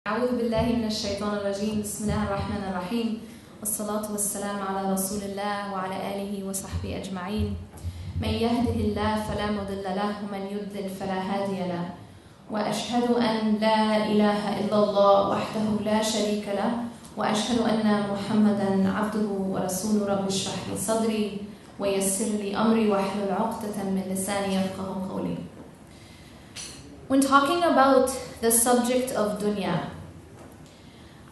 أعوذ بالله من الشيطان الرجيم بسم الله الرحمن الرحيم والصلاة والسلام على رسول الله وعلى آله وصحبه أجمعين من يهده الله فلا مضل له ومن يضلل فلا هادي له وأشهد أن لا إله إلا الله وحده لا شريك له وأشهد أن محمدا عبده ورسوله رب اشرح لي صدري ويسر لي أمري واحلل عقدة من لساني يفقهوا قولي. When talking about the subject of dunya,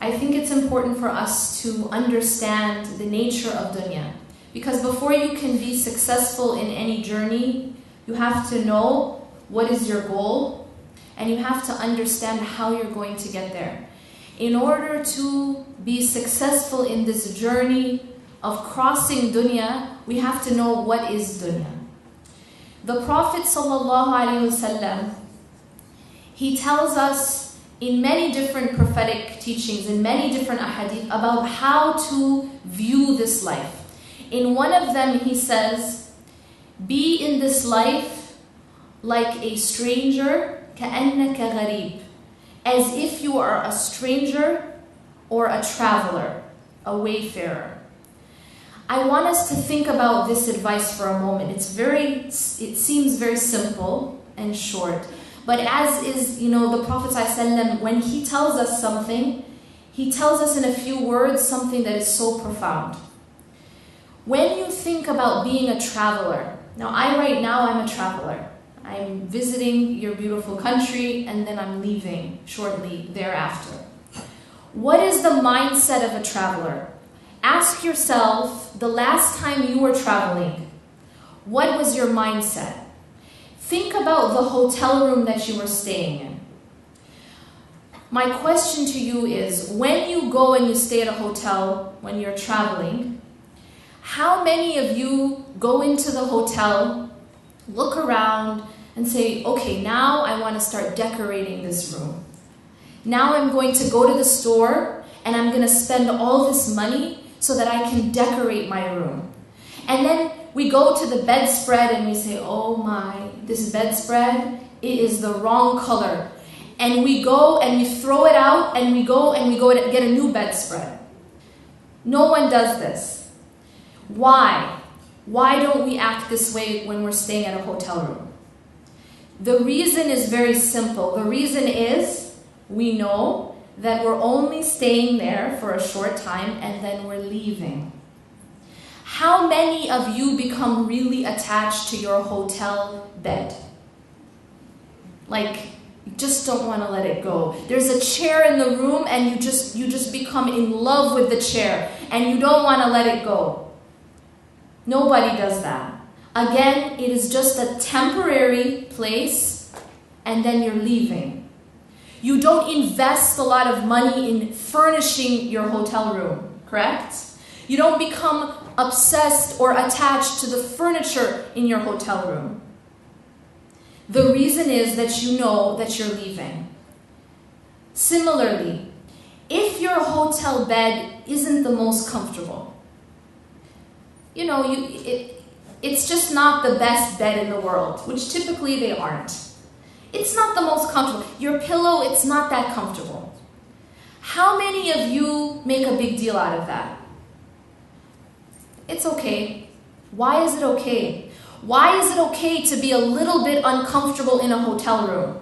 I think it's important for us to understand the nature of dunya. Because before you can be successful in any journey, you have to know what is your goal, and you have to understand how you're going to get there. In order to be successful in this journey of crossing dunya, we have to know what is dunya. The Prophet ﷺ, he tells us in many different prophetic teachings, in many different ahadith, about how to view this life. In one of them he says, be in this life like a stranger, كَأَنَّكَ غَرِيب, as if you are a stranger or a traveler, a wayfarer. I want us to think about this advice for a moment. It seems very simple and short. But as is, the Prophet ﷺ, when he tells us something, he tells us in a few words something that is so profound. When you think about being a traveler, now I'm a traveler. I'm visiting your beautiful country and then I'm leaving shortly thereafter. What is the mindset of a traveler? Ask yourself, the last time you were traveling, what was your mindset? Think about the hotel room that you were staying in. My question to you is, when you go and you stay at a hotel, when you're traveling, how many of you go into the hotel, look around, and say, okay, now I want to start decorating this room. Now I'm going to go to the store and I'm going to spend all this money so that I can decorate my room. And then we go to the bedspread and we say, oh my, this bedspread, it is the wrong color. And we go and we throw it out and we go to get a new bedspread. No one does this. Why? Why don't we act this way when we're staying at a hotel room? The reason is very simple. The reason is we know that we're only staying there for a short time and then we're leaving. How many of you become really attached to your hotel bed? Like, you just don't want to let it go. There's a chair in the room and you just become in love with the chair and you don't want to let it go. Nobody does that. Again, it is just a temporary place and then you're leaving. You don't invest a lot of money in furnishing your hotel room, correct? You don't become obsessed or attached to the furniture in your hotel room. The reason is that you know that you're leaving. Similarly, if your hotel bed isn't the most comfortable, it's just not the best bed in the world, which typically they aren't. It's not the most comfortable. Your pillow, it's not that comfortable. How many of you make a big deal out of that? It's okay. Why is it okay? Why is it okay to be a little bit uncomfortable in a hotel room?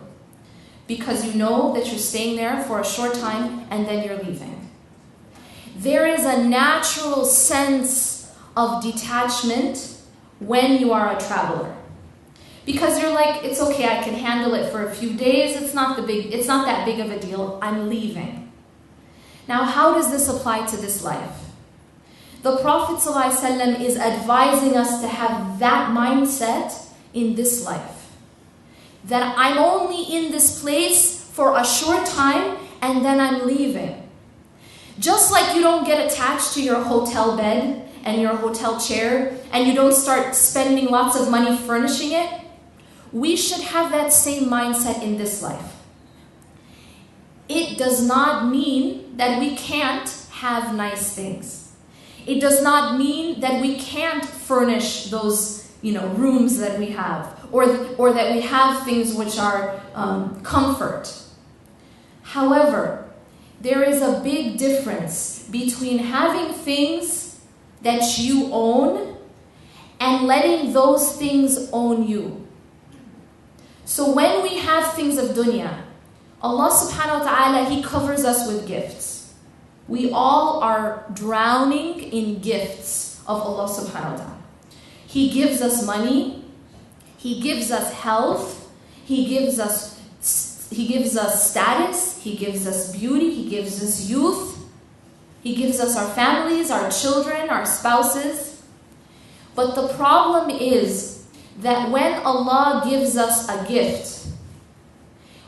Because you know that you're staying there for a short time and then you're leaving. There is a natural sense of detachment when you are a traveler. Because you're like, it's okay, I can handle it for a few days, it's not that big of a deal, I'm leaving. Now, how does this apply to this life? The Prophet ﷺ is advising us to have that mindset in this life. That I'm only in this place for a short time and then I'm leaving. Just like you don't get attached to your hotel bed and your hotel chair and you don't start spending lots of money furnishing it, we should have that same mindset in this life. It does not mean that we can't have nice things. It does not mean that we can't furnish those, rooms that we have, or that we have things which are comfort. However, there is a big difference between having things that you own and letting those things own you. So when we have things of dunya, Allah subhanahu wa ta'ala, He covers us with gifts. We all are drowning in gifts of Allah subhanahu wa ta'ala. He gives us money, He gives us health, He gives us status, He gives us beauty, He gives us youth, He gives us our families, our children, our spouses. But the problem is that when Allah gives us a gift,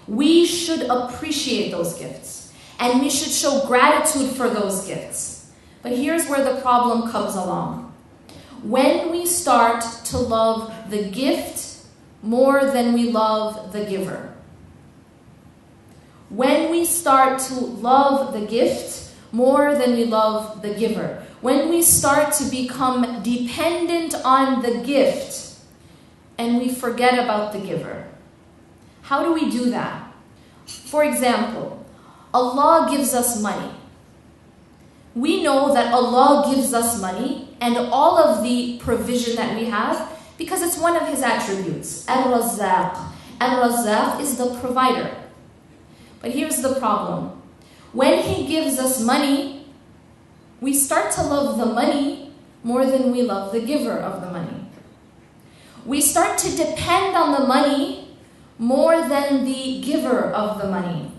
we should appreciate those gifts and we should show gratitude for those gifts. But here's where the problem comes along. When we start to love the gift more than we love the giver. When we start to love the gift more than we love the giver. When we start to become dependent on the gift and we forget about the giver. How do we do that? For example, Allah gives us money. We know that Allah gives us money and all of the provision that we have because it's one of His attributes. 𝐁𝐎𝐿. 𝐿 is the provider. But here's the problem. When He gives us money, we start to love the money more than we love the giver of the money. We start to depend on the money more than the giver of the money.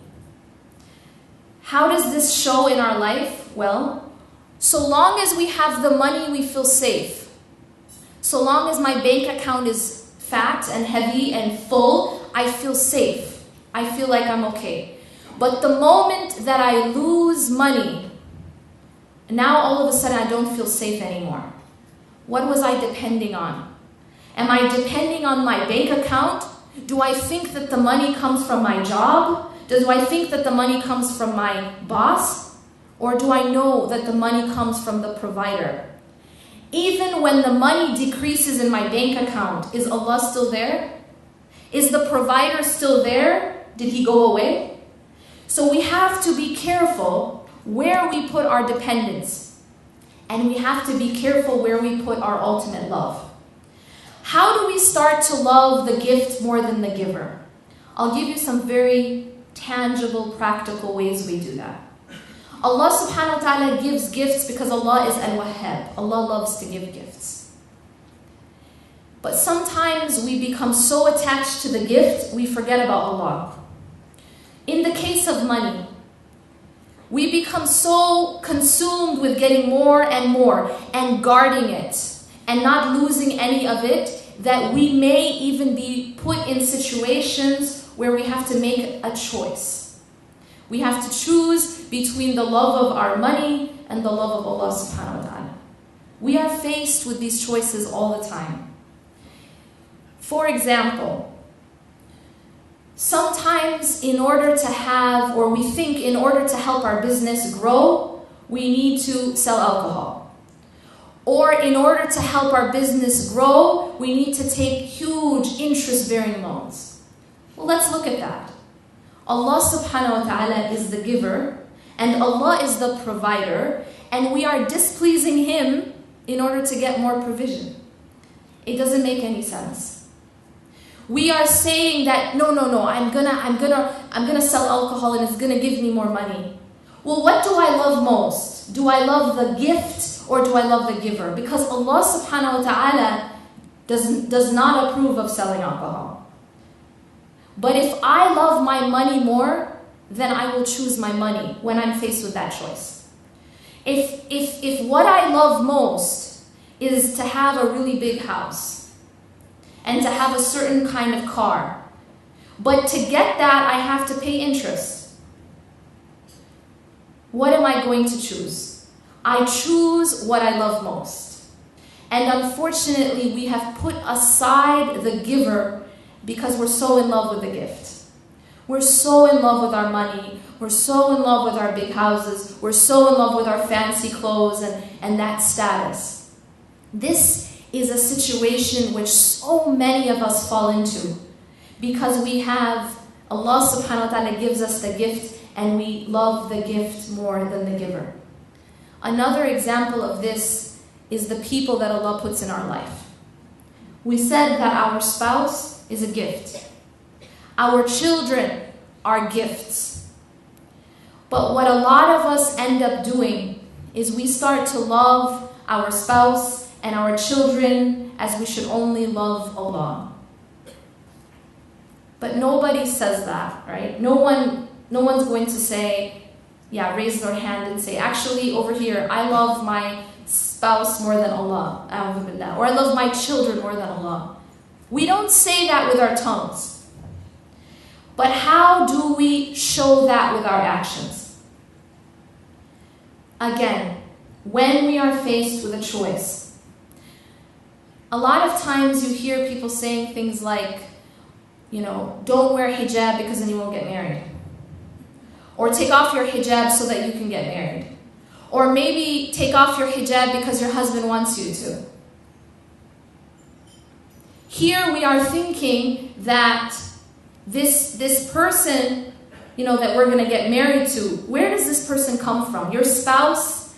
How does this show in our life? Well, so long as we have the money, we feel safe. So long as my bank account is fat and heavy and full, I feel safe. I feel like I'm okay. But the moment that I lose money, now all of a sudden I don't feel safe anymore. What was I depending on? Am I depending on my bank account? Do I think that the money comes from my job? Do I think that the money comes from my boss? Or do I know that the money comes from the provider? Even when the money decreases in my bank account, is Allah still there? Is the provider still there? Did He go away? So we have to be careful where we put our dependence. And we have to be careful where we put our ultimate love. How do we start to love the gift more than the giver? I'll give you some very tangible, practical ways we do that. Allah subhanahu wa ta'ala gives gifts because Allah is al-Wahhab. Allah loves to give gifts. But sometimes we become so attached to the gift, we forget about Allah. In the case of money, we become so consumed with getting more and guarding it and not losing any of it that we may even be put in situations where we have to make a choice. We have to choose between the love of our money and the love of Allah subhanahu wa ta'ala. We are faced with these choices all the time. For example, sometimes in order to have, or we think in order to help our business grow, we need to sell alcohol. Or in order to help our business grow, we need to take huge interest-bearing loans. Well, let's look at that. Allah subhanahu wa ta'ala is the giver, and Allah is the provider, and we are displeasing Him in order to get more provision. It doesn't make any sense. We are saying that, no, I'm gonna sell alcohol and it's gonna give me more money. Well, what do I love most? Do I love the gift or do I love the giver? Because Allah subhanahu wa ta'ala does not approve of selling alcohol. But if I love my money more, then I will choose my money when I'm faced with that choice. If what I love most is to have a really big house and to have a certain kind of car, but to get that I have to pay interest, what am I going to choose? I choose what I love most. And unfortunately, we have put aside the giver because we're so in love with the gift. We're so in love with our money. We're so in love with our big houses. We're so in love with our fancy clothes and that status. This is a situation which so many of us fall into because we have, Allah subhanahu wa ta'ala gives us the gift and we love the gift more than the giver. Another example of this is the people that Allah puts in our life. We said that our spouse is a gift. Our children are gifts. But what a lot of us end up doing is we start to love our spouse and our children as we should only love Allah. But nobody says that, right? No one's going to say, yeah, raise their hand and say, actually over here, I love my spouse more than Allah, or I love my children more than Allah. We don't say that with our tongues. But how do we show that with our actions? Again, when we are faced with a choice, a lot of times you hear people saying things like, don't wear hijab because then you won't get married. Or take off your hijab so that you can get married. Or maybe take off your hijab because your husband wants you to. Here we are thinking that this person, that we're going to get married to, where does this person come from? Your spouse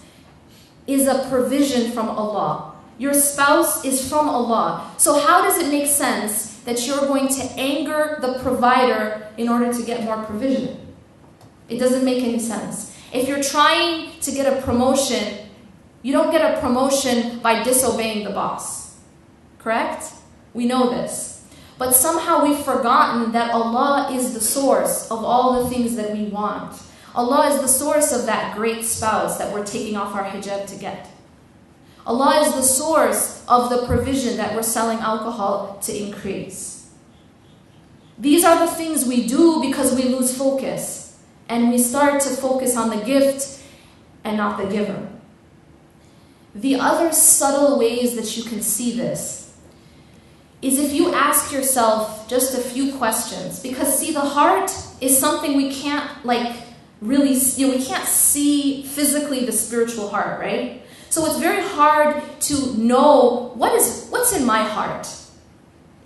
is a provision from Allah. Your spouse is from Allah. So how does it make sense that you're going to anger the provider in order to get more provision? It doesn't make any sense. If you're trying to get a promotion, you don't get a promotion by disobeying the boss. Correct? We know this. But somehow we've forgotten that Allah is the source of all the things that we want. Allah is the source of that great spouse that we're taking off our hijab to get. Allah is the source of the provision that we're selling alcohol to increase. These are the things we do because we lose focus. And we start to focus on the gift and not the giver. The other subtle ways that you can see this is if you ask yourself just a few questions. Because see, the heart is something we can't really, we can't see physically the spiritual heart, right? So it's very hard to know what's in my heart.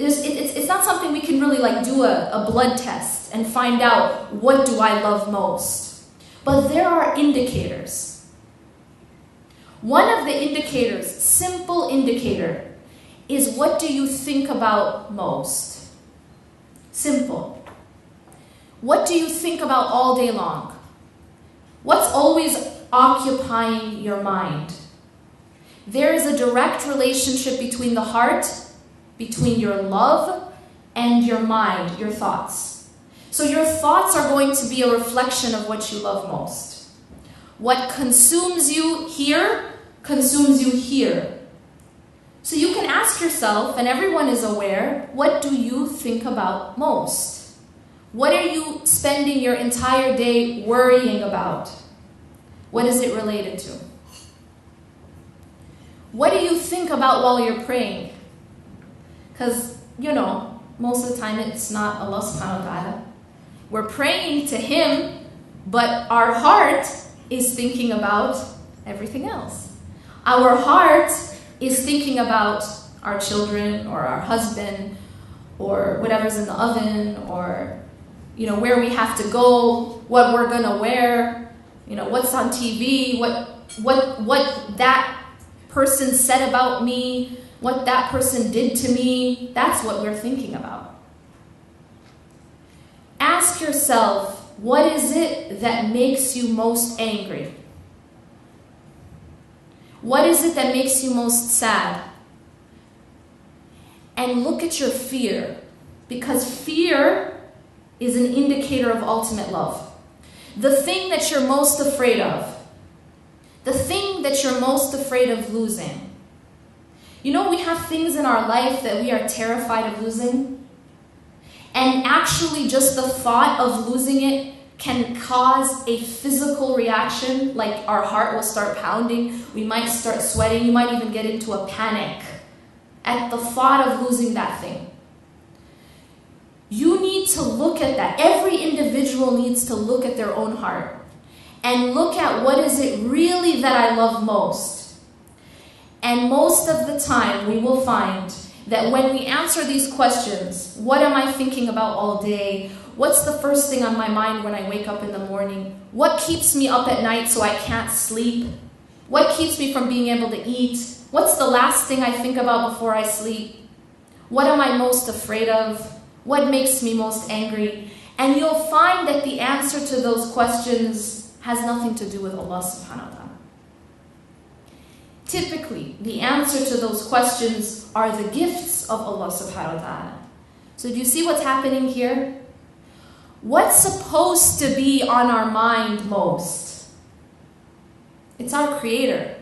It's not something we can really do a blood test and find out what do I love most. But there are indicators. One of the indicators, simple indicator, is what do you think about most? Simple. What do you think about all day long? What's always occupying your mind? There is a direct relationship between the heart, between your love and your mind, your thoughts. So your thoughts are going to be a reflection of what you love most. What consumes you here, consumes you here. So you can ask yourself, and everyone is aware, what do you think about most? What are you spending your entire day worrying about? What is it related to? What do you think about while you're praying? Because, most of the time it's not Allah subhanahu wa ta'ala. We're praying to Him, but our heart is thinking about everything else. Our heart is thinking about our children or our husband or whatever's in the oven or, where we have to go, what we're going to wear, what's on TV, what that person said about me, what that person did to me. That's what we're thinking about. Ask yourself, what is it that makes you most angry? What is it that makes you most sad? And look at your fear, because fear is an indicator of ultimate love. The thing that you're most afraid of, the thing that you're most afraid of losing. We have things in our life that we are terrified of losing. And actually just the thought of losing it can cause a physical reaction, like our heart will start pounding, we might start sweating, you might even get into a panic at the thought of losing that thing. You need to look at that. Every individual needs to look at their own heart and look at what is it really that I love most. And most of the time we will find that when we answer these questions, what am I thinking about all day? What's the first thing on my mind when I wake up in the morning? What keeps me up at night so I can't sleep? What keeps me from being able to eat? What's the last thing I think about before I sleep? What am I most afraid of? What makes me most angry? And you'll find that the answer to those questions has nothing to do with Allah subhanahu wa ta'ala. Typically, the answer to those questions are the gifts of Allah subhanahu wa ta'ala. So do you see what's happening here? What's supposed to be on our mind most? It's our Creator.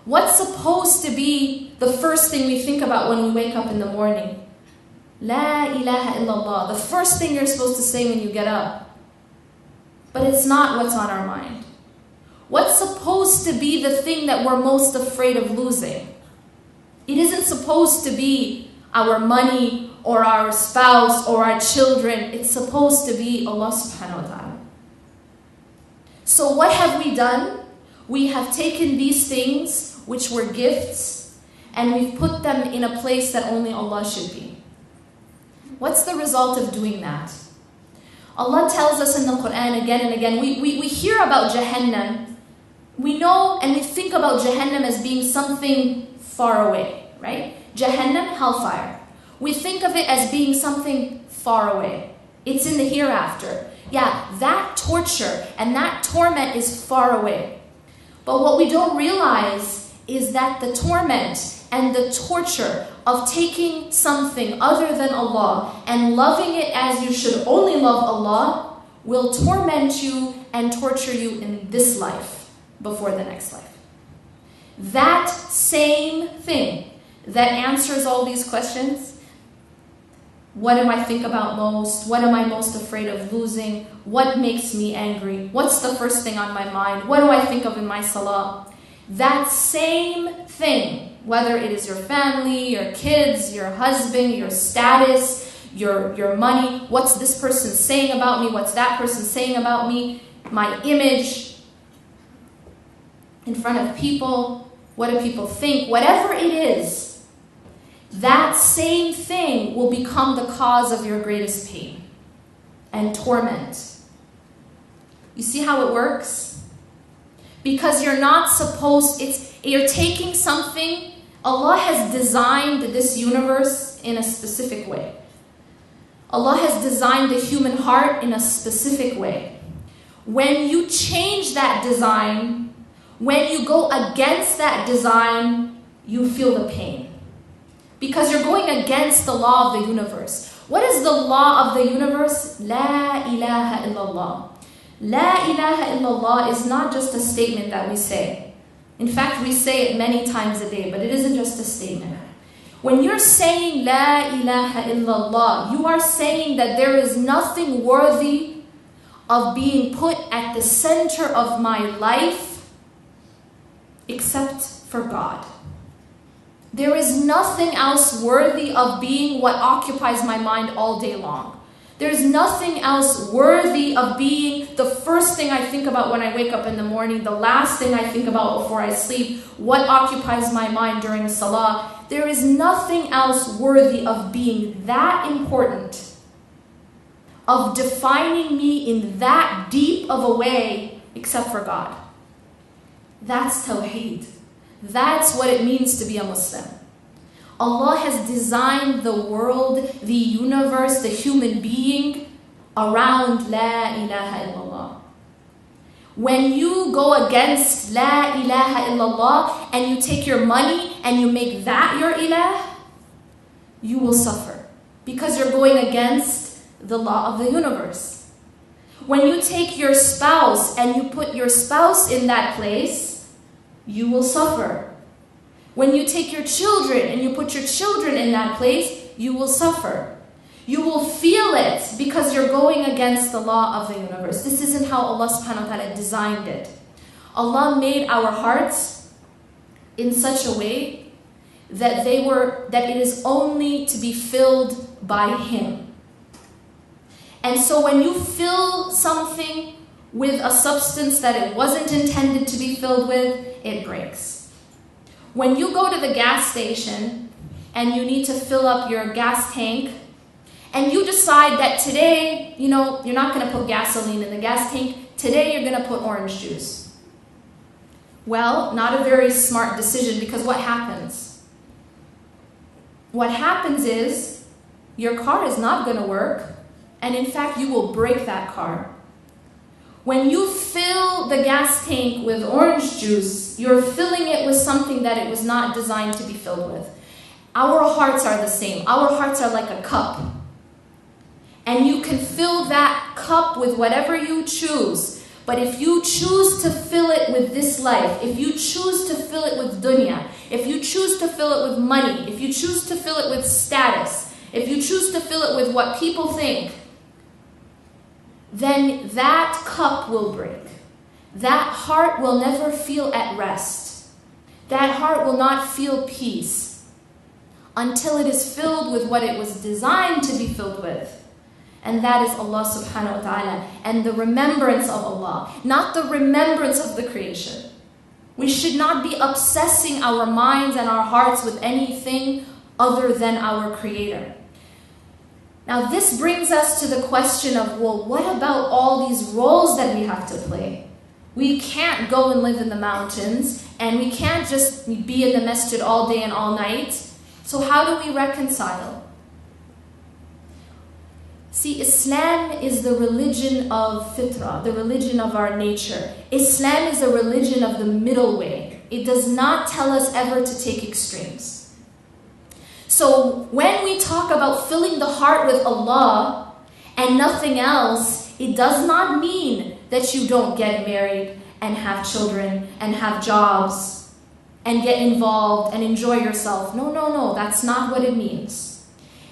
What's supposed to be the first thing we think about when we wake up in the morning? La ilaha illallah. The first thing you're supposed to say when you get up. But it's not what's on our mind. What's supposed to be the thing that we're most afraid of losing? It isn't supposed to be our money or our spouse or our children. It's supposed to be Allah subhanahu wa ta'ala. So what have we done? We have taken these things, which were gifts, and we've put them in a place that only Allah should be. What's the result of doing that? Allah tells us in the Quran again and again, we hear about Jahannam. We know and we think about Jahannam as being something far away, right? Jahannam, hellfire. We think of it as being something far away. It's in the hereafter. Yeah, that torture and that torment is far away. But what we don't realize is that the torment and the torture of taking something other than Allah and loving it as you should only love Allah will torment you and torture you in this life before the next life. That same thing that answers all these questions, what am I think about most? What am I most afraid of losing? What makes me angry? What's the first thing on my mind? What do I think of in my salah? That same thing, whether it is your family, your kids, your husband, your status, your money, what's this person saying about me? What's that person saying about me? My image in front of people, what do people think? Whatever it is, that same thing will become the cause of your greatest pain and torment. You see how it works? Because you're not supposed, you're taking something, Allah has designed this universe in a specific way. Allah has designed the human heart in a specific way. When you change that design, when you go against that design, you feel the pain. Because you're going against the law of the universe. What is the law of the universe? La ilaha illallah. La ilaha illallah is not just a statement that we say. In fact, we say it many times a day, but it isn't just a statement. When you're saying La ilaha illallah, you are saying that there is nothing worthy of being put at the center of my life except for God. There is nothing else worthy of being what occupies my mind all day long. There's nothing else worthy of being the first thing I think about when I wake up in the morning, the last thing I think about before I sleep, what occupies my mind during salah. There is nothing else worthy of being that important, of defining me in that deep of a way, except for God. That's Tawheed. That's what it means to be a Muslim. Allah has designed the world, the universe, the human being around La ilaha illallah. When you go against La ilaha illallah and you take your money and you make that your ilah, you will suffer because you're going against the law of the universe. When you take your spouse and you put your spouse in that place, you will suffer. When you take your children and you put your children in that place, you will suffer. You will feel it because you're going against the law of the universe. This isn't how Allah subhanahu wa ta'ala designed it. Allah made our hearts in such a way that it is only to be filled by Him. And so when you fill something with a substance that it wasn't intended to be filled with, it breaks. When you go to the gas station and you need to fill up your gas tank, and you decide that today, you're not going to put gasoline in the gas tank. Today you're going to put orange juice. Well, not a very smart decision, because what happens? What happens is your car is not going to work, and in fact you will break that car. When you fill the gas tank with orange juice, you're filling it with something that it was not designed to be filled with. Our hearts are the same. Our hearts are like a cup. And you can fill that cup with whatever you choose. But if you choose to fill it with this life, if you choose to fill it with dunya, if you choose to fill it with money, if you choose to fill it with status, if you choose to fill it with what people think, then that cup will break. That heart will never feel at rest. That heart will not feel peace until it is filled with what it was designed to be filled with. And that is Allah subhanahu wa ta'ala, and the remembrance of Allah, not the remembrance of the creation. We should not be obsessing our minds and our hearts with anything other than our Creator. Now this brings us to the question of, well, what about all these roles that we have to play? We can't go and live in the mountains, and we can't just be in the masjid all day and all night. So how do we reconcile? See, Islam is the religion of fitrah, the religion of our nature. Islam is a religion of the middle way. It does not tell us ever to take extremes. So when we talk about filling the heart with Allah and nothing else, it does not mean that you don't get married and have children and have jobs and get involved and enjoy yourself. No, that's not what it means.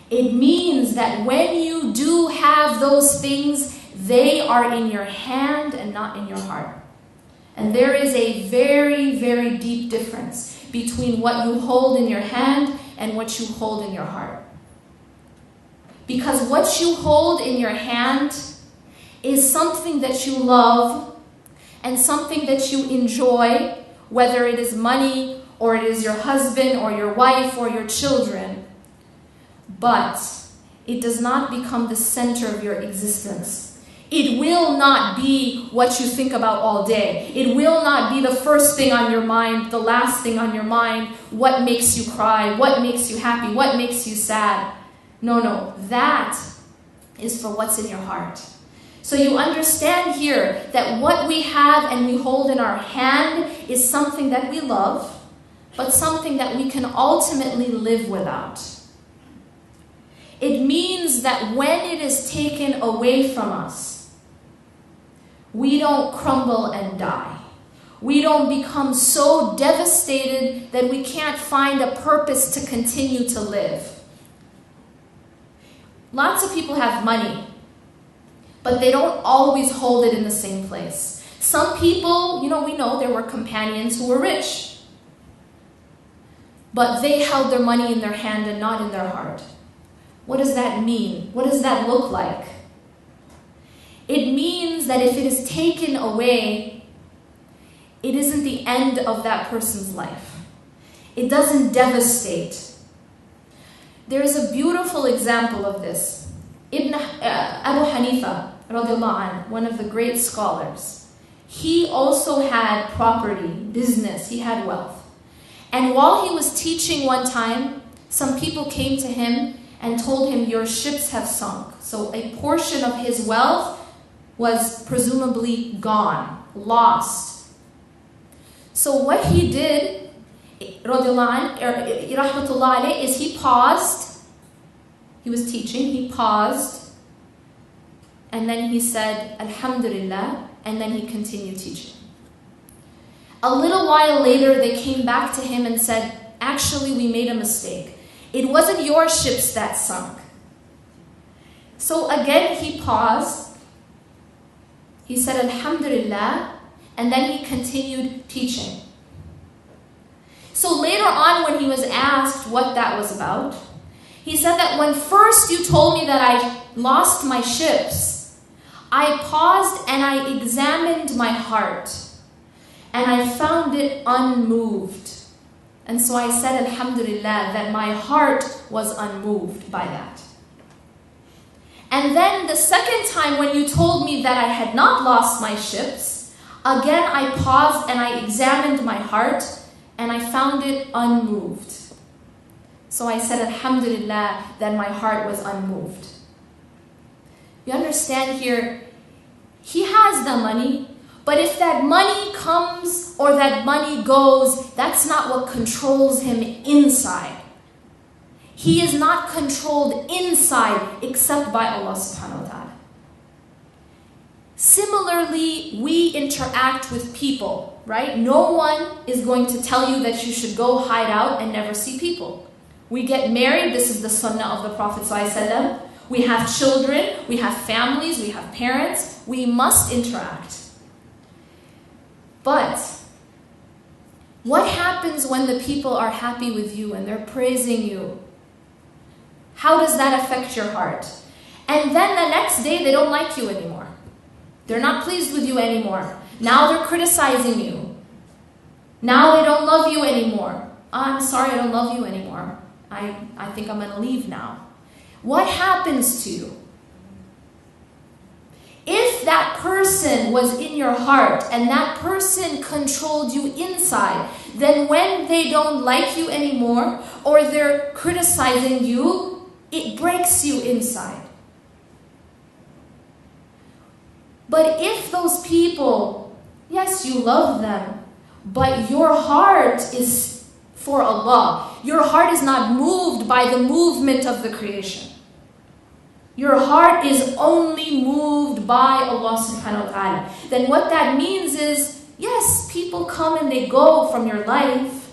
It means that when you do have those things, they are in your hand and not in your heart. And there is a very, very deep difference between what you hold in your hand and what you hold in your heart. Because what you hold in your hand is something that you love and something that you enjoy, whether it is money or it is your husband or your wife or your children. But it does not become the center of your existence. It will not be what you think about all day. It will not be the first thing on your mind, the last thing on your mind, what makes you cry, what makes you happy, what makes you sad. No, that is for what's in your heart. So you understand here that what we have and we hold in our hand is something that we love, but something that we can ultimately live without. It means that when it is taken away from us, we don't crumble and die. We don't become so devastated that we can't find a purpose to continue to live. Lots of people have money, but they don't always hold it in the same place. Some people, we know there were companions who were rich, but they held their money in their hand and not in their heart. What does that mean? What does that look like? It means that if it is taken away, it isn't the end of that person's life. It doesn't devastate. There is a beautiful example of this. Abu Hanifa, radiallahu anhu, one of the great scholars, he also had property, business, he had wealth. And while he was teaching one time, some people came to him and told him, your ships have sunk. So a portion of his wealth was presumably gone, lost. So what he did, rahmatullah alayh, is he paused. He was teaching, he paused, and then he said, Alhamdulillah, and then he continued teaching. A little while later, they came back to him and said, actually, we made a mistake. It wasn't your ships that sunk. So again, he paused. He said, Alhamdulillah, and then he continued teaching. So later on, when he was asked what that was about, he said that when first you told me that I lost my ships, I paused and I examined my heart, and I found it unmoved. And so I said, Alhamdulillah, that my heart was unmoved by that. And then the second time when you told me that I had not lost my ships, again I paused and I examined my heart and I found it unmoved. So I said, Alhamdulillah, that my heart was unmoved. You understand here, he has the money, but if that money comes or that money goes, that's not what controls him inside. He is not controlled inside except by Allah subhanahu wa ta'ala. Similarly, we interact with people, right? No one is going to tell you that you should go hide out and never see people. We get married, this is the sunnah of the Prophet ﷺ. We have children, we have families, we have parents. We must interact. But what happens when the people are happy with you and they're praising you? How does that affect your heart? And then the next day they don't like you anymore. They're not pleased with you anymore. Now they're criticizing you. Now they don't love you anymore. I'm sorry, I don't love you anymore. I think I'm going to leave now. What happens to you? If that person was in your heart and that person controlled you inside, then when they don't like you anymore or they're criticizing you, it breaks you inside. But if those people, yes, you love them, but your heart is for Allah. Your heart is not moved by the movement of the creation. Your heart is only moved by Allah subhanahu wa ta'ala. Then what that means is, yes, people come and they go from your life.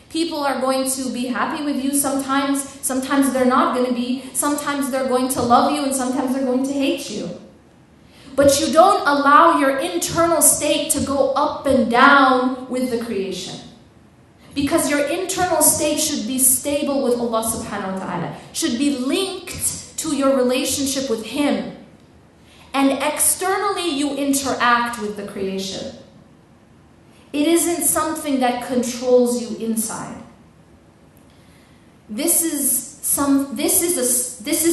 People are going to be happy with you sometimes. Sometimes they're not going to be. Sometimes they're going to love you and sometimes they're going to hate you. But you don't allow your internal state to go up and down with the creation. Because your internal state should be stable with Allah subhanahu wa ta'ala. Should be linked to your relationship with Him. And externally you interact with the creation. It isn't something that controls you inside. This is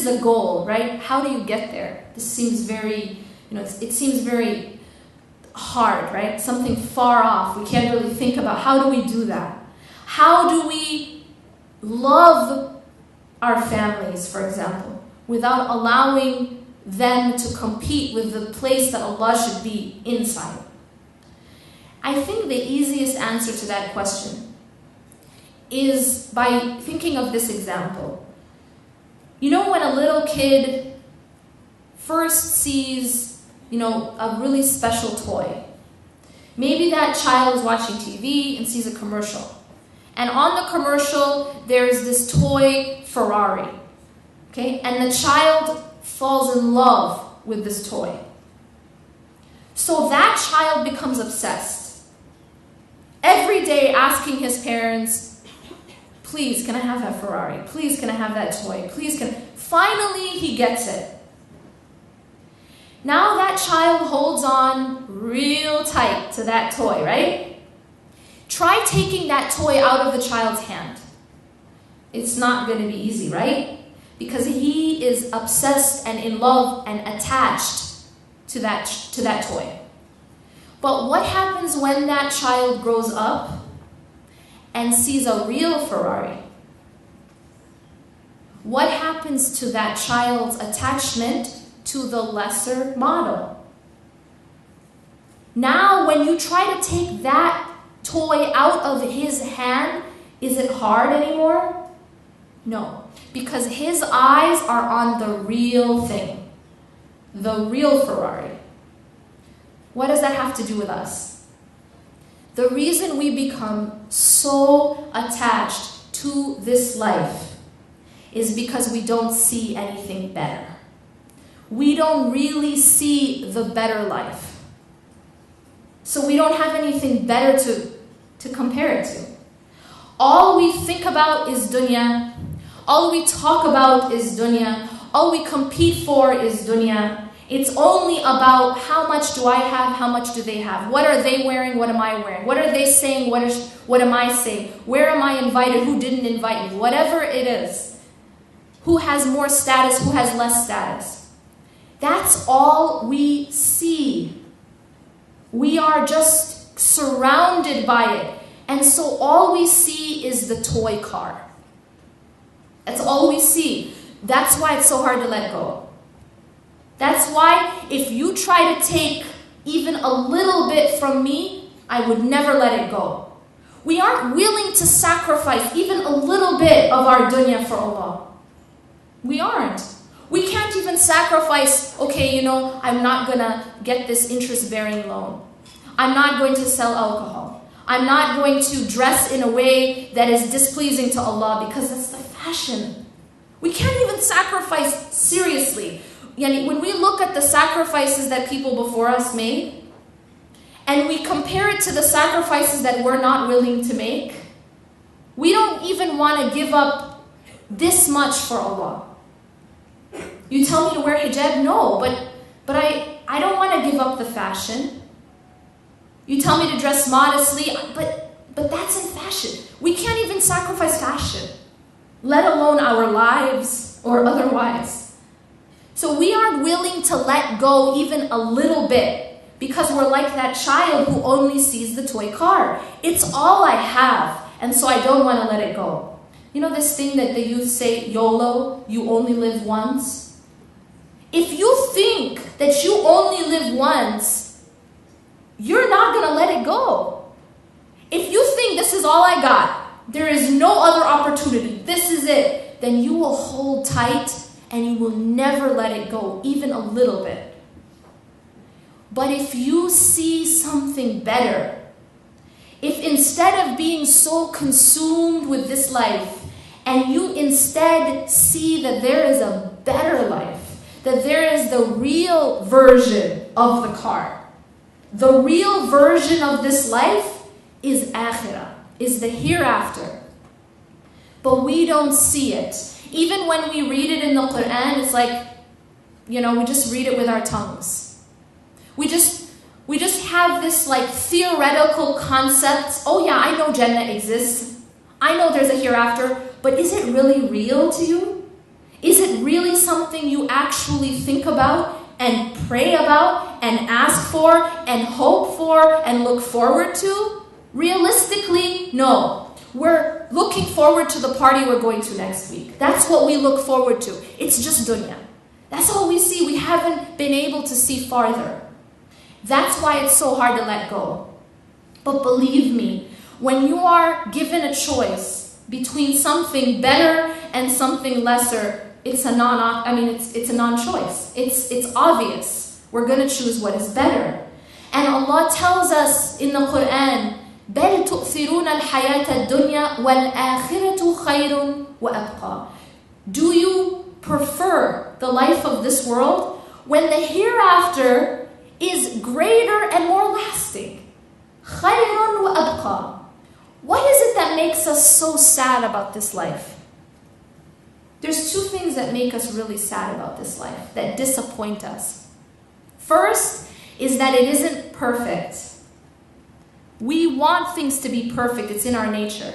a goal, right? How do you get there? This seems very, it seems very hard, right? Something far off. We can't really think about how do we do that? How do we love our families, for example, without allowing them to compete with the place that Allah should be inside? I think the easiest answer to that question is by thinking of this example. You know when a little kid first sees, a really special toy. Maybe that child is watching TV and sees a commercial. And on the commercial, there's this toy Ferrari. Okay? And the child falls in love with this toy. So that child becomes obsessed. Every day asking his parents, please, can I have that Ferrari? Please, can I have that toy? Please, can... Finally, he gets it. Now that child holds on real tight to that toy, right? Try taking that toy out of the child's hand. It's not going to be easy, right? Because he is obsessed and in love and attached to that toy. But what happens when that child grows up and sees a real Ferrari? What happens to that child's attachment to the lesser model? Now, when you try to take that toy out of his hand, is it hard anymore? No, because his eyes are on the real thing, the real Ferrari. What does that have to do with us? The reason we become so attached to this life is because we don't see anything better. We don't really see the better life. So we don't have anything better to compare it to. All we think about is dunya. All we talk about is dunya. All we compete for is dunya. It's only about how much do I have, how much do they have? What are they wearing, what am I wearing? What are they saying, what am I saying? Where am I invited, who didn't invite me? Whatever it is. Who has more status, who has less status? That's all we see. We are just surrounded by it. And so all we see is the toy car. That's all we see. That's why it's so hard to let go. That's why if you try to take even a little bit from me, I would never let it go. We aren't willing to sacrifice even a little bit of our dunya for Allah. We aren't. We can't even sacrifice, okay, I'm not going to get this interest-bearing loan. I'm not going to sell alcohol. I'm not going to dress in a way that is displeasing to Allah because that's the fashion. We can't even sacrifice seriously. When we look at the sacrifices that people before us made, and we compare it to the sacrifices that we're not willing to make, we don't even want to give up this much for Allah. You tell me to wear hijab? No, but I don't want to give up the fashion. You tell me to dress modestly, but that's in fashion. We can't even sacrifice fashion, let alone our lives or otherwise. So we aren't willing to let go even a little bit because we're like that child who only sees the toy car. It's all I have, and so I don't want to let it go. You know this thing that the youth say, YOLO, you only live once? If you think that you only live once, you're not going to let it go. If you think this is all I got, there is no other opportunity, this is it, then you will hold tight and you will never let it go, even a little bit. But if you see something better, if instead of being so consumed with this life, and you instead see that there is a better life, that there is the real version of the car, the real version of this life is akhirah, is the hereafter. But we don't see it. Even when we read it in the Quran, it's like, we just read it with our tongues. We just have this like theoretical concept. Oh yeah, I know Jannah exists. I know there's a hereafter, but is it really real to you? Is it really something you actually think about and pray about and ask for and hope for and look forward to? Realistically, no. We're looking forward to the party we're going to next week. That's what we look forward to. It's just dunya. That's all we see. We haven't been able to see farther. That's why it's so hard to let go. But believe me, when you are given a choice between something better and something lesser, it's a non-choice. It's obvious. We're going to choose what is better. And Allah tells us in the Quran, بَلْ تُؤْثِرُونَ الْحَيَاةَ الدُّنْيَا وَالْآخِرَةُ خَيْرٌ وَأَبْقَى. Do you prefer the life of this world when the hereafter is greater and more lasting? خَيْرٌ وَأَبْقَى. What is it that makes us so sad about this life? There's two things that make us really sad about this life, that disappoint us. First is that it isn't perfect. We want things to be perfect. It's in our nature.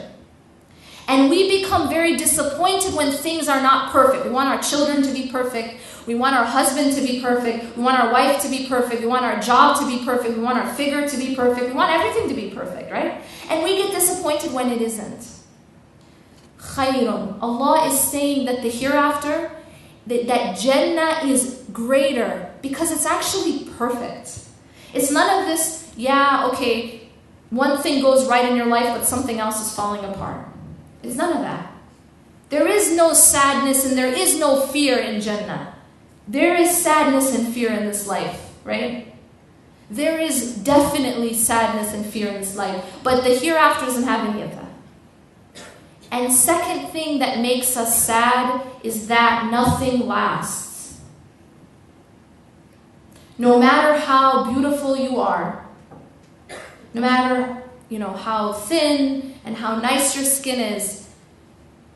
And we become very disappointed when things are not perfect. We want our children to be perfect. We want our husband to be perfect. We want our wife to be perfect. We want our job to be perfect. We want our figure to be perfect. We want everything to be perfect, right? And we get disappointed when it isn't. Khayrun. Allah is saying that the hereafter, that Jannah is greater because it's actually perfect. It's none of this, one thing goes right in your life, but something else is falling apart. It's none of that. There is no sadness and there is no fear in Jannah. There is sadness and fear in this life, right? There is definitely sadness and fear in this life, but the hereafter doesn't have any of that. And second thing that makes us sad is that nothing lasts. No matter how beautiful you are, no matter how thin and how nice your skin is,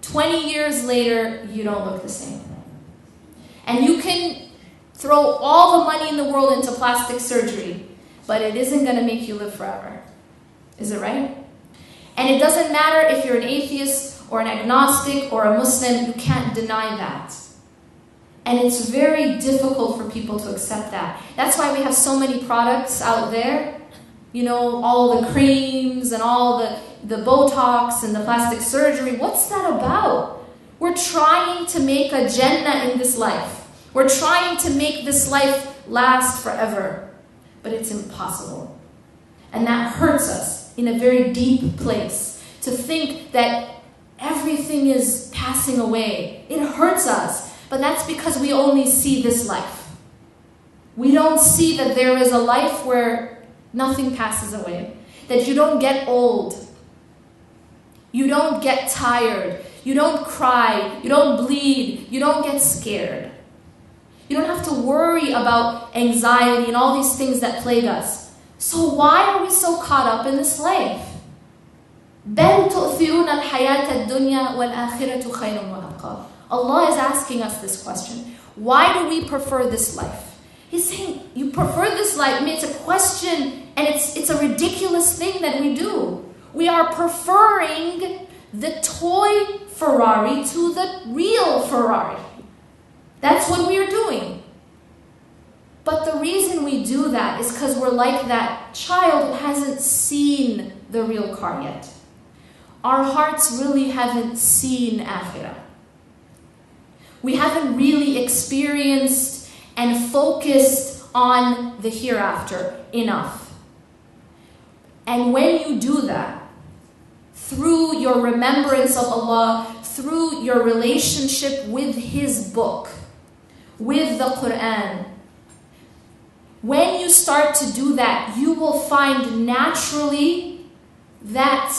20 years later, you don't look the same. And you can Throw all the money in the world into plastic surgery, but it isn't going to make you live forever. Is it right? And it doesn't matter if you're an atheist or an agnostic or a Muslim, you can't deny that. And it's very difficult for people to accept that. That's why we have so many products out there. You know, all the creams and all the Botox and the plastic surgery. What's that about? We're trying to make a Jannah in this life. We're trying to make this life last forever. But it's impossible. And that hurts us in a very deep place. To think that everything is passing away. It hurts us. But that's because we only see this life. We don't see that there is a life where nothing passes away. That you don't get old. You don't get tired. You don't cry. You don't bleed. You don't get scared. You don't have to worry about anxiety and all these things that plague us. So why are we so caught up in this life? بَلْ تُؤْثِرُونَ الْحَيَاةَ الدُّنْيَا وَالْآخِرَةُ خَيْرٌ وَأَبْقَى. Allah is asking us this question. Why do we prefer this life? He's saying, you prefer this life. I mean, it's a question, and it's a ridiculous thing that we do. We are preferring the toy Ferrari to the real Ferrari. That's what we are doing. But the reason we do that is because we're like that child who hasn't seen the real car yet. Our hearts really haven't seen Akhirah. We haven't really experienced and focused on the hereafter enough. And when you do that, through your remembrance of Allah, through your relationship with His book, with the Quran, when you start to do that, you will find naturally that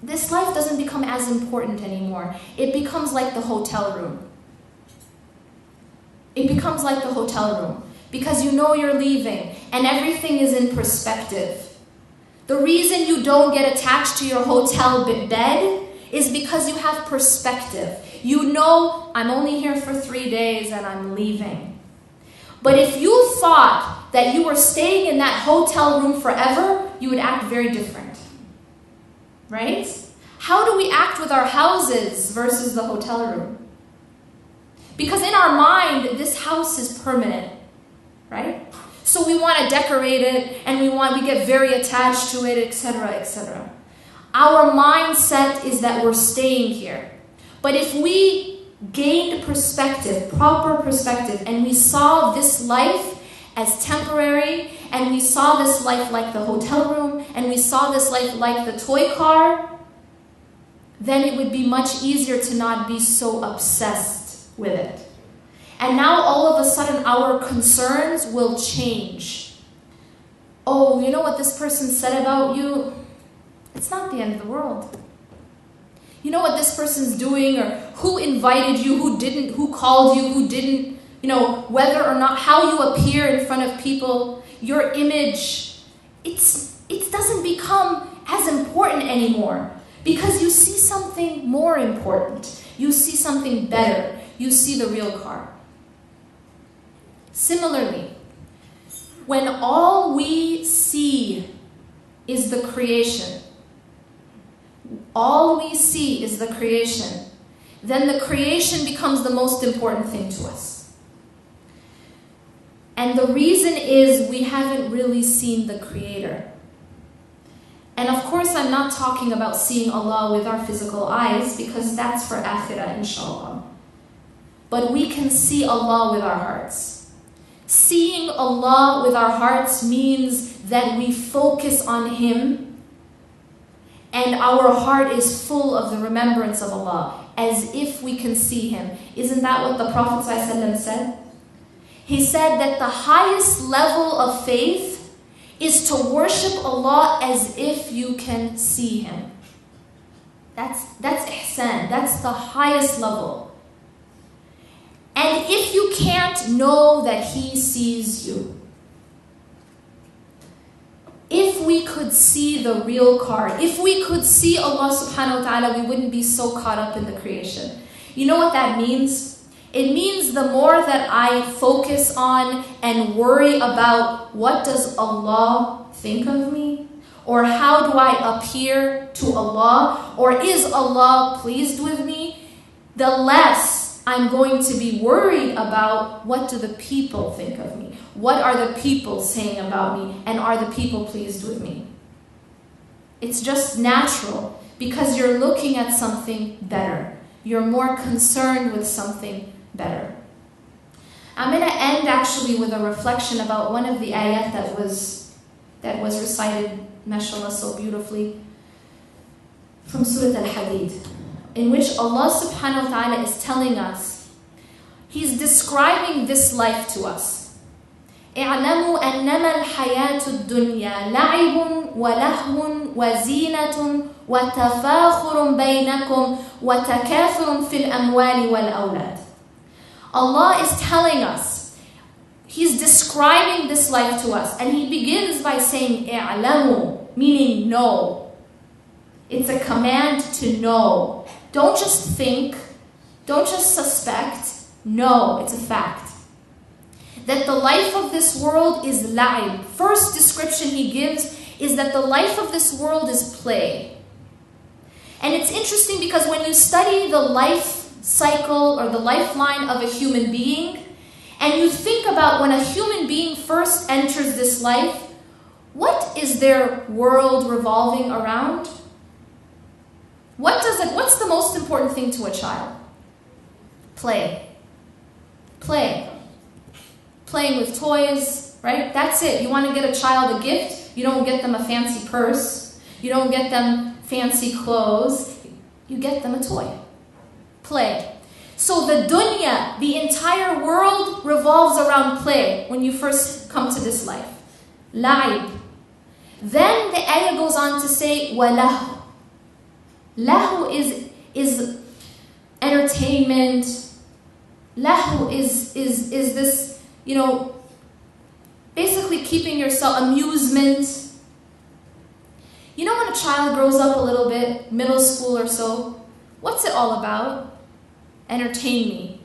this life doesn't become as important anymore. It becomes like the hotel room. It becomes like the hotel room because you know you're leaving and everything is in perspective. The reason you don't get attached to your hotel bed is because you have perspective. You know, I'm only here for 3 days and I'm leaving. But if you thought that you were staying in that hotel room forever, you would act very different. Right? How do we act with our houses versus the hotel room? Because in our mind, this house is permanent, right? So we want to decorate it, and we get very attached to it, etc., etc. Our mindset is that we're staying here. But if we gained perspective, proper perspective, and we saw this life as temporary, and we saw this life like the hotel room, and we saw this life like the toy car, then it would be much easier to not be so obsessed with it. And now all of a sudden our concerns will change. Oh, you know what this person said about you? It's not the end of the world. You know what this person's doing, or who invited you, who didn't, who called you, who didn't, you know, whether or not, how you appear in front of people, your image, it doesn't become as important anymore because you see something more important. You see something better. You see the real car. Similarly, when all we see is the creation, all we see is the creation, then the creation becomes the most important thing to us. And the reason is we haven't really seen the Creator. And of course, I'm not talking about seeing Allah with our physical eyes, because that's for Akhirah, inshallah. But we can see Allah with our hearts. Seeing Allah with our hearts means that we focus on Him, and our heart is full of the remembrance of Allah, as if we can see Him. Isn't that what the Prophet ﷺ said? He said that the highest level of faith is to worship Allah as if you can see Him. That's ihsan. That's the highest level. And if you can't, know that He sees you. If we could see the real car, if we could see Allah subhanahu wa ta'ala, we wouldn't be so caught up in the creation. You know what that means? It means the more that I focus on and worry about what does Allah think of me, or how do I appear to Allah, or is Allah pleased with me, the less I'm going to be worried about what do the people think of me, what are the people saying about me, and are the people pleased with me. It's just natural because you're looking at something better. You're more concerned with something better. I'm going to end actually with a reflection about one of the ayat that was recited, mashallah, so beautifully, from Surah Al-Hadid, in which Allah subhanahu wa ta'ala is telling us, He's describing this life to us. اعلموا أنما الحياة الدنيا لعب ولهو وزينة وتفاخر بينكم وتكاثر في الأموال والأولاد. Allah is telling us, He's describing this life to us, and He begins by saying اعلموا, meaning know. It's a command to know. Don't just think, don't just suspect, know, it's a fact. That the life of this world is la'ib. First description He gives is that the life of this world is play. And it's interesting because when you study the life cycle or the lifeline of a human being, and you think about when a human being first enters this life, what is their world revolving around? What's the most important thing to a child? Play. Play. Playing with toys, right? That's it. You want to get a child a gift, you don't get them a fancy purse, you don't get them fancy clothes, you get them a toy. Play. So the dunya, the entire world revolves around play when you first come to this life. La'ib. Then the ayah goes on to say, وَلَهُ. Lahu is entertainment. Lahu is this, basically keeping yourself, amusement. You know when a child grows up a little bit, middle school or so, what's it all about? Entertain me.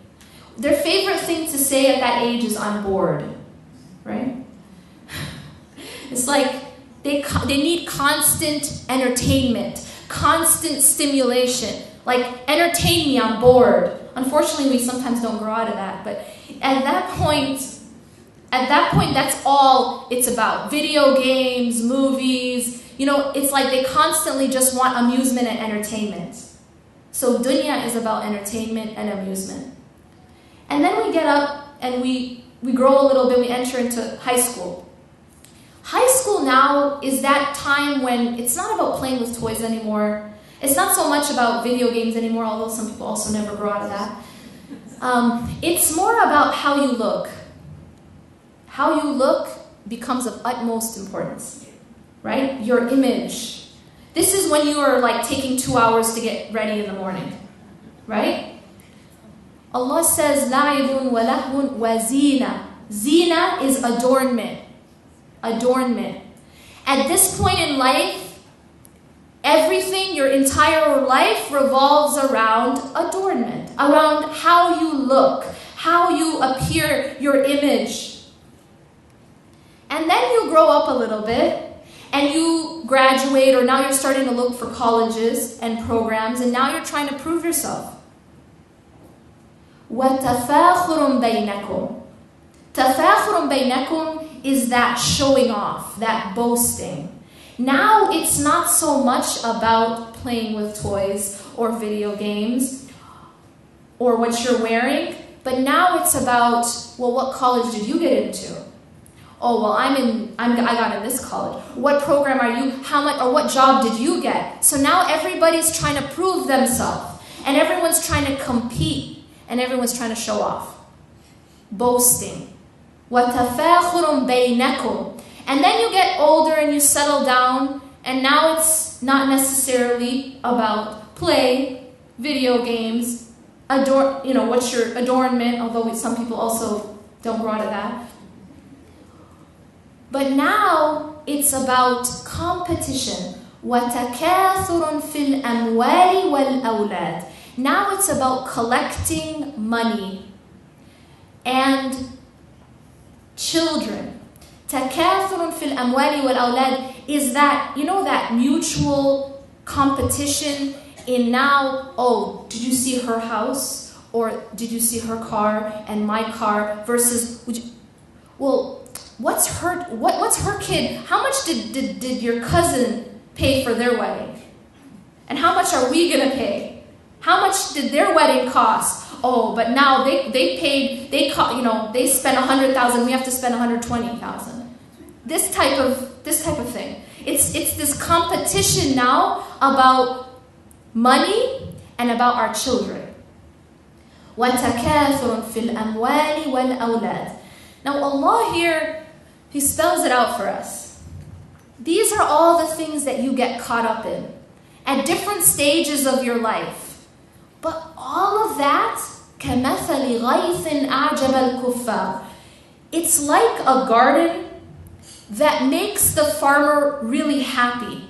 Their favorite thing to say at that age is, I'm bored, right? It's like they need constant entertainment, constant stimulation. Like, entertain me, I'm bored. Unfortunately, we sometimes don't grow out of that, but at that point, that's all it's about. Video games, movies, it's like they constantly just want amusement and entertainment. So dunya is about entertainment and amusement. And then we get up and we grow a little bit, we enter into high school. High school now is that time when it's not about playing with toys anymore. It's not so much about video games anymore, although some people also never grow out of that. It's more about how you look. How you look becomes of utmost importance, right? Your image. This is when you are like taking 2 hours to get ready in the morning, right? Allah says, لَعِبٌ وَلَهْوٌ وَزِينَةٌ. Zina is adornment. Adornment. At this point in life, everything, your entire life revolves around adornment, around how you look, how you appear, your image. And then you grow up a little bit, and you graduate, or now you're starting to look for colleges and programs, and now you're trying to prove yourself. وَتَفَاخُرٌ بَيْنَكُمْ. تَفَاخُرٌ بَيْنَكُمْ is that showing off, that boasting. Now it's not so much about playing with toys or video games or what you're wearing, but now it's about, well, what college did you get into? Oh, well, I got in this college. What program are you? How much, or what job did you get? So now everybody's trying to prove themselves, and everyone's trying to compete, and everyone's trying to show off. Boasting. وَتَفَاخُرٌ بَيْنَكُمْ. And then you get older and you settle down, and now it's not necessarily about play, video games, what's your adornment, although some people also don't grow out of that. But now it's about competition. وَتَكَاثُرٌ فِي الْأَمْوَالِ وَالْأَوْلَادِ. Now it's about collecting money and children. تكاثر في الأموال والأولاد is that, you know, that mutual competition in now, oh, did you see her house? Or did you see her car and my car versus, well, what's her kid? How much did your cousin pay for their wedding? And how much are we gonna pay? How much did their wedding cost? Oh, but now they spent 100,000. We have to spend 120,000. This type of thing. It's this competition now about money and about our children. وَتَكَاثُرٌ فِي الْأَمْوَالِ وَالْأَوْلَادِ. Now Allah here, He spells it out for us. These are all the things that you get caught up in at different stages of your life. But all of that, كَمَثَلِ غَيْثٍ أَعْجَبَ الْكُفَّارِ. It's like a garden that makes the farmer really happy.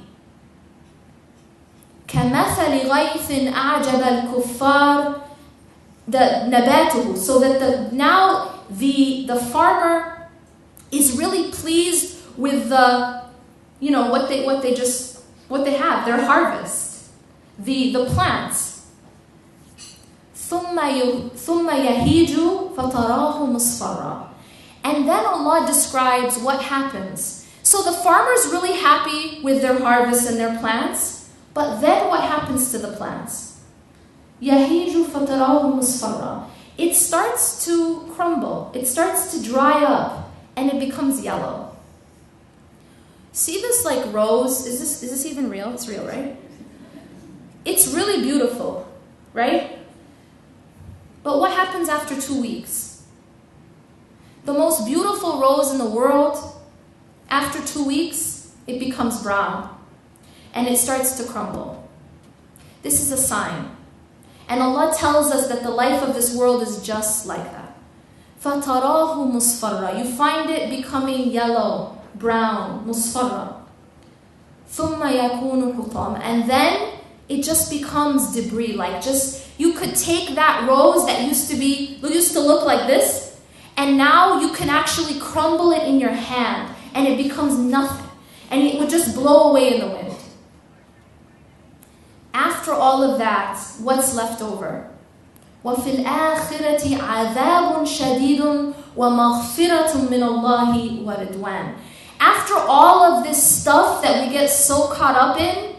كَمَثَلِ غَيْثٍ أَعْجَبَ الْكُفَّارِ نَبَاتُهُ. So that now the farmer is really pleased with the, what they have, their harvest, the plants. ثُمَّ يَهِيجُ فَتَرَاهُ مُصْفَرًا. And then Allah describes what happens. So the farmer's really happy with their harvest and their plants, but then what happens to the plants? يَهِيجُ فَتَرَاهُ مُصْفَرًا. It starts to crumble, it starts to dry up, and it becomes yellow. See this like rose? Is this even real? It's real, right? It's really beautiful, right? But what happens after 2 weeks? The most beautiful rose in the world, after 2 weeks, it becomes brown and it starts to crumble. This is a sign. And Allah tells us that the life of this world is just like that. فَتَرَاهُ مُصْفَرًا. You find it becoming yellow, brown, مُصْفَرًا. ثُمَّ يَكُونُ حُطَامًا. And then it just becomes debris. Like you could take that rose that used to look like this, and now you can actually crumble it in your hand, and it becomes nothing. And it would just blow away in the wind. After all of that, what's left over? وَفِي الْآخِرَةِ عَذَابٌ شَدِيدٌ وَمَغْفِرَةٌ مِّنَ اللَّهِ وَرِضْوَانٌ. After all of this stuff that we get so caught up in,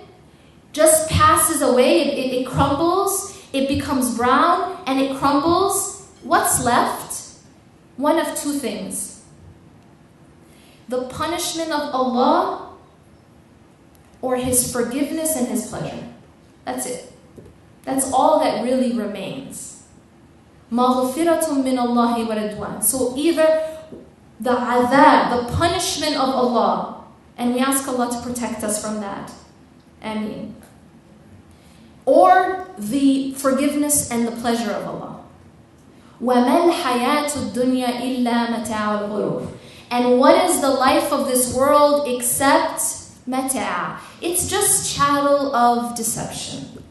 just passes away, it crumbles, it becomes brown, and it crumbles. What's left? One of two things. The punishment of Allah or His forgiveness and His pleasure. That's it. That's all that really remains. مَغْفِرَةٌ مِّنَ اللَّهِ وَرِضْوَانٌ. So either the adhab, the punishment of Allah, and we ask Allah to protect us from that. Ameen. Or the forgiveness and the pleasure of Allah. وَمَا الْحَيَاةُ الدُّنْيَا إِلَّا مَتَاعُ الْغُرُورِ. And what is the life of this world except mata'? It's just chattel of deception.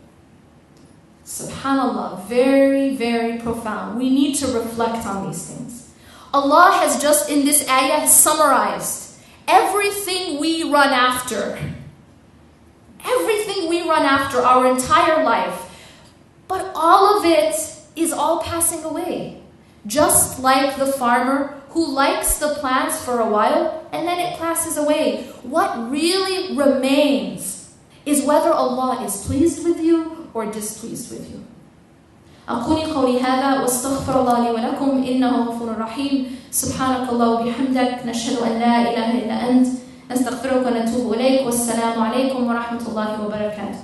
Subhanallah, very, very profound. We need to reflect on these things. Allah has just in this ayah summarized everything we run after. Everything we run after our entire life. But all of it is all passing away. Just like the farmer who likes the plants for a while and then it passes away. What really remains is whether Allah is pleased with you or displeased with you. أقول قولي هذا واستغفر الله لي ولكم إنه غفور رحيم. سبحانك الله وبحمدك نشهد أن لا إله إلا أنت نستغفرك ونتوب إليك والسلام عليكم ورحمة الله وبركاته.